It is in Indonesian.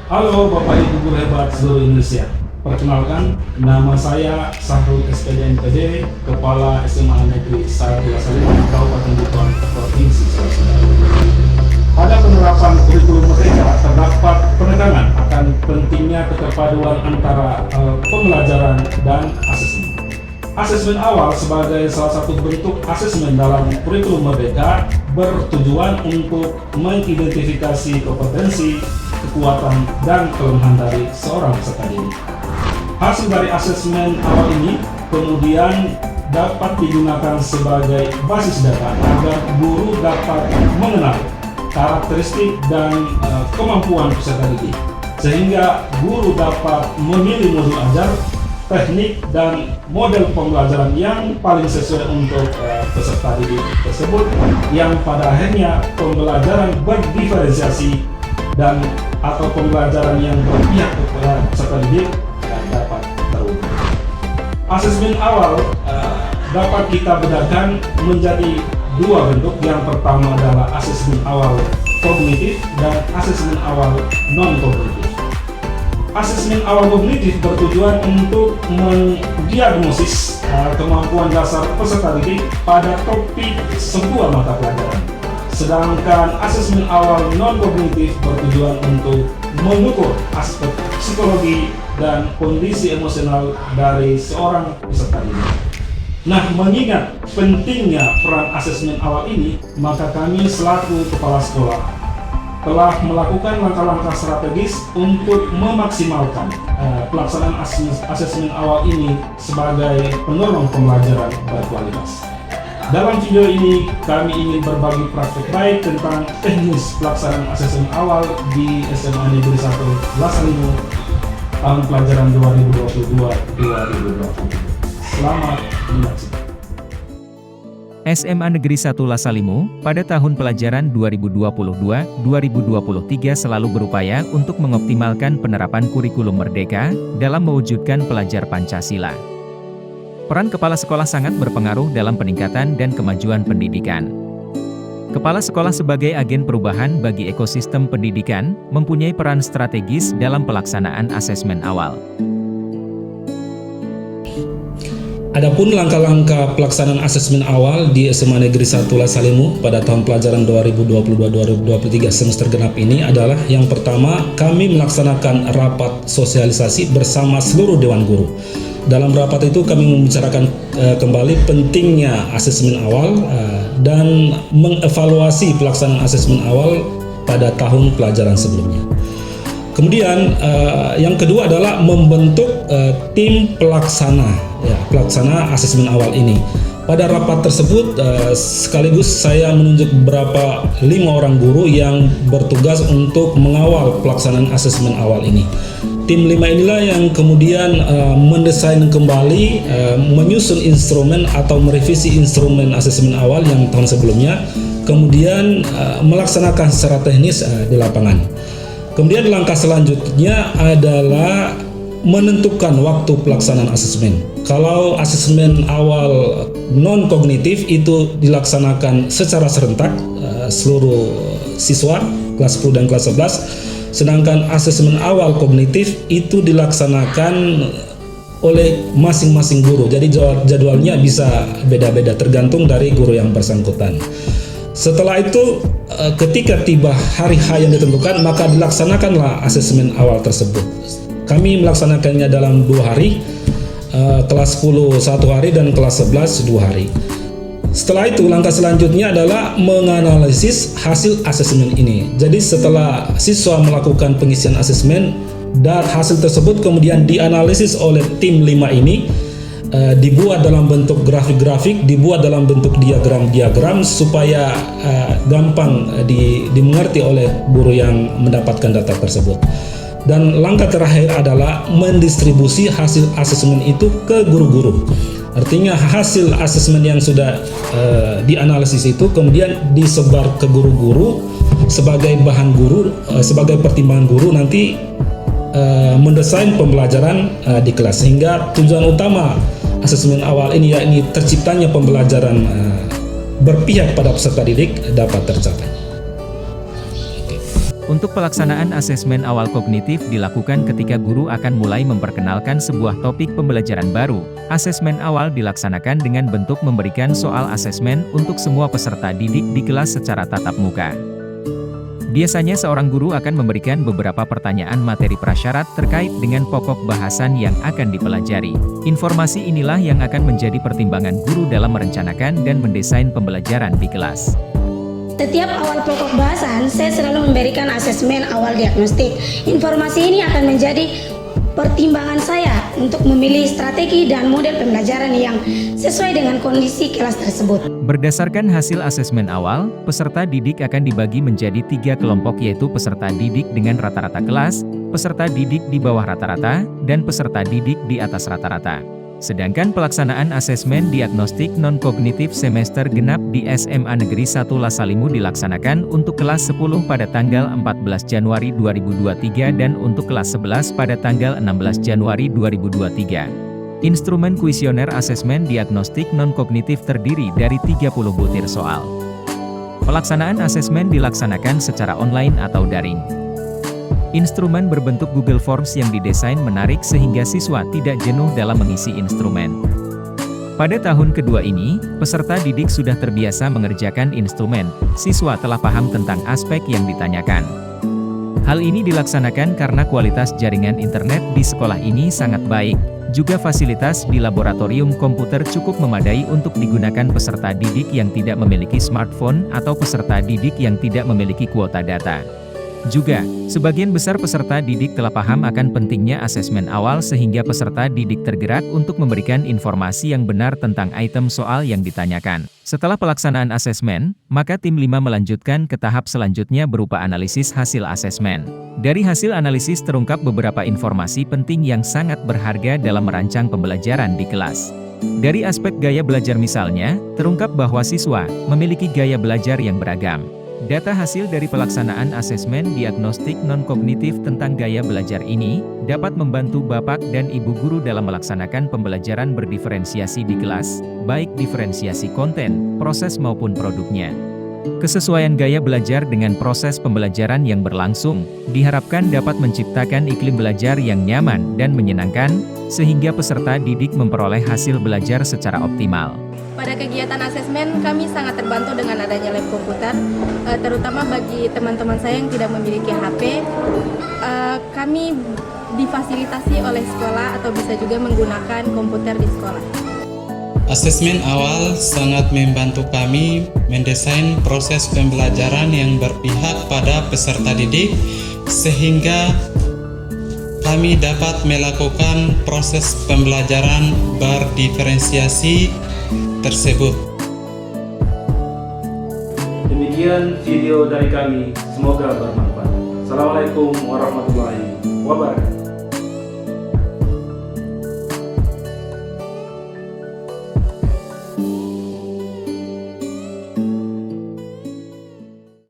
Halo Bapak Ibu guru hebat seluruh Indonesia. Perkenalkan, nama saya Sahrul SPDMPD, Kepala SMA Negeri 1 Lasalimau, Kabupaten Butuan, Provinsi Sulawesi Selatan. Pada penerapan kurikulum merdeka terdapat penekangan akan pentingnya keterpaduan antara pembelajaran dan asesmen. Asesmen awal sebagai salah satu bentuk asesmen dalam kurikulum merdeka bertujuan untuk mengidentifikasi kompetensi, kekuatan, dan kelemahan dari seorang peserta didik. Hasil dari asesmen awal ini kemudian dapat digunakan sebagai basis data agar guru dapat mengenal karakteristik dan kemampuan peserta didik, sehingga guru dapat memilih modul ajar, teknik, dan model pembelajaran yang paling sesuai untuk peserta didik tersebut, yang pada akhirnya pembelajaran berdiferensiasi dan atau pembelajaran yang berpihak kepada peserta didik dapat terwujud. Asesmen awal dapat kita bedakan menjadi dua bentuk. Yang pertama adalah asesmen awal kognitif dan asesmen awal non-kognitif. Asesmen awal kognitif bertujuan untuk mendiagnosis kemampuan dasar peserta didik pada topik sebuah mata pelajaran. Sedangkan asesmen awal non-kognitif bertujuan untuk mengukur aspek psikologi dan kondisi emosional dari seorang peserta didik. Nah, mengingat pentingnya peran asesmen awal ini, maka kami selaku kepala sekolah telah melakukan langkah-langkah strategis untuk memaksimalkan pelaksanaan asesmen awal ini sebagai penolong pembelajaran berkualitas. Dalam video ini kami ingin berbagi praktek baik tentang teknis pelaksanaan asesmen awal di SMA Negeri 1 Lasalimau tahun pelajaran 2022-2023. Selamat menyaksikan. SMA Negeri 1 Lasalimau pada tahun pelajaran 2022-2023 selalu berupaya untuk mengoptimalkan penerapan kurikulum merdeka dalam mewujudkan pelajar Pancasila. Peran kepala sekolah sangat berpengaruh dalam peningkatan dan kemajuan pendidikan. Kepala sekolah sebagai agen perubahan bagi ekosistem pendidikan, mempunyai peran strategis dalam pelaksanaan asesmen awal. Adapun langkah-langkah pelaksanaan asesmen awal di SMA Negeri 1 Lasalimau pada tahun pelajaran 2022-2023 semester genap ini adalah yang pertama, kami melaksanakan rapat sosialisasi bersama seluruh Dewan Guru. Dalam rapat itu kami membicarakan kembali pentingnya asesmen awal dan mengevaluasi pelaksanaan asesmen awal pada tahun pelajaran sebelumnya. Kemudian yang kedua adalah membentuk tim pelaksana asesmen awal ini. Pada rapat tersebut sekaligus saya menunjuk beberapa 5 orang guru yang bertugas untuk mengawal pelaksanaan asesmen awal ini. Tim 5 inilah yang kemudian mendesain kembali, menyusun instrumen atau merevisi instrumen asesmen awal yang tahun sebelumnya, kemudian melaksanakan secara teknis di lapangan. Kemudian langkah selanjutnya adalah menentukan waktu pelaksanaan asesmen. Kalau asesmen awal non-kognitif itu dilaksanakan secara serentak seluruh siswa kelas 10 dan kelas 11. Sedangkan asesmen awal kognitif itu dilaksanakan oleh masing-masing guru. Jadi jadwalnya bisa beda-beda tergantung dari guru yang bersangkutan. Setelah itu ketika tiba hari H yang ditentukan, maka dilaksanakanlah asesmen awal tersebut. Kami melaksanakannya dalam 2 hari, kelas 10 1 hari dan kelas 11 2 hari. Setelah itu langkah selanjutnya adalah menganalisis hasil asesmen ini. Jadi setelah siswa melakukan pengisian asesmen dan hasil tersebut kemudian dianalisis oleh tim 5 ini, dibuat dalam bentuk grafik-grafik, dibuat dalam bentuk diagram-diagram supaya gampang dimengerti oleh guru yang mendapatkan data tersebut. Dan langkah terakhir adalah mendistribusi hasil asesmen itu ke guru-guru. Artinya hasil asesmen yang sudah dianalisis itu kemudian disebar ke guru-guru sebagai bahan guru, sebagai pertimbangan guru nanti mendesain pembelajaran di kelas, sehingga tujuan utama asesmen awal ini yakni terciptanya pembelajaran berpihak pada peserta didik dapat tercapai. Untuk pelaksanaan asesmen awal kognitif dilakukan ketika guru akan mulai memperkenalkan sebuah topik pembelajaran baru. Asesmen awal dilaksanakan dengan bentuk memberikan soal asesmen untuk semua peserta didik di kelas secara tatap muka. Biasanya seorang guru akan memberikan beberapa pertanyaan materi prasyarat terkait dengan pokok bahasan yang akan dipelajari. Informasi inilah yang akan menjadi pertimbangan guru dalam merencanakan dan mendesain pembelajaran di kelas. Setiap awal pokok bahasan, saya selalu memberikan asesmen awal diagnostik. Informasi ini akan menjadi pertimbangan saya untuk memilih strategi dan model pembelajaran yang sesuai dengan kondisi kelas tersebut. Berdasarkan hasil asesmen awal, peserta didik akan dibagi menjadi 3 kelompok, yaitu peserta didik dengan rata-rata kelas, peserta didik di bawah rata-rata, dan peserta didik di atas rata-rata. Sedangkan pelaksanaan asesmen diagnostik non-kognitif semester genap di SMA Negeri 1 Lasalimu dilaksanakan untuk kelas 10 pada tanggal 14 Januari 2023 dan untuk kelas 11 pada tanggal 16 Januari 2023. Instrumen kuesioner asesmen diagnostik non-kognitif terdiri dari 30 butir soal. Pelaksanaan asesmen dilaksanakan secara online atau daring. Instrumen berbentuk Google Forms yang didesain menarik sehingga siswa tidak jenuh dalam mengisi instrumen. Pada tahun kedua ini, peserta didik sudah terbiasa mengerjakan instrumen, siswa telah paham tentang aspek yang ditanyakan. Hal ini dilaksanakan karena kualitas jaringan internet di sekolah ini sangat baik, juga fasilitas di laboratorium komputer cukup memadai untuk digunakan peserta didik yang tidak memiliki smartphone atau peserta didik yang tidak memiliki kuota data. Juga, sebagian besar peserta didik telah paham akan pentingnya asesmen awal sehingga peserta didik tergerak untuk memberikan informasi yang benar tentang item soal yang ditanyakan. Setelah pelaksanaan asesmen, maka tim 5 melanjutkan ke tahap selanjutnya berupa analisis hasil asesmen. Dari hasil analisis terungkap beberapa informasi penting yang sangat berharga dalam merancang pembelajaran di kelas. Dari aspek gaya belajar misalnya, terungkap bahwa siswa memiliki gaya belajar yang beragam. Data hasil dari pelaksanaan asesmen diagnostik non-kognitif tentang gaya belajar ini, dapat membantu Bapak dan Ibu guru dalam melaksanakan pembelajaran berdiferensiasi di kelas, baik diferensiasi konten, proses maupun produknya. Kesesuaian gaya belajar dengan proses pembelajaran yang berlangsung, diharapkan dapat menciptakan iklim belajar yang nyaman dan menyenangkan, sehingga peserta didik memperoleh hasil belajar secara optimal. Pada kegiatan asesmen, kami sangat terbantu dengan adanya lab komputer, terutama bagi teman-teman saya yang tidak memiliki HP. Kami difasilitasi oleh sekolah atau bisa juga menggunakan komputer di sekolah. Asesmen awal sangat membantu kami mendesain proses pembelajaran yang berpihak pada peserta didik, sehingga kami dapat melakukan proses pembelajaran berdiferensiasi tersebut. Demikian video dari kami, semoga bermanfaat. Assalamualaikum warahmatullahi wabarakatuh.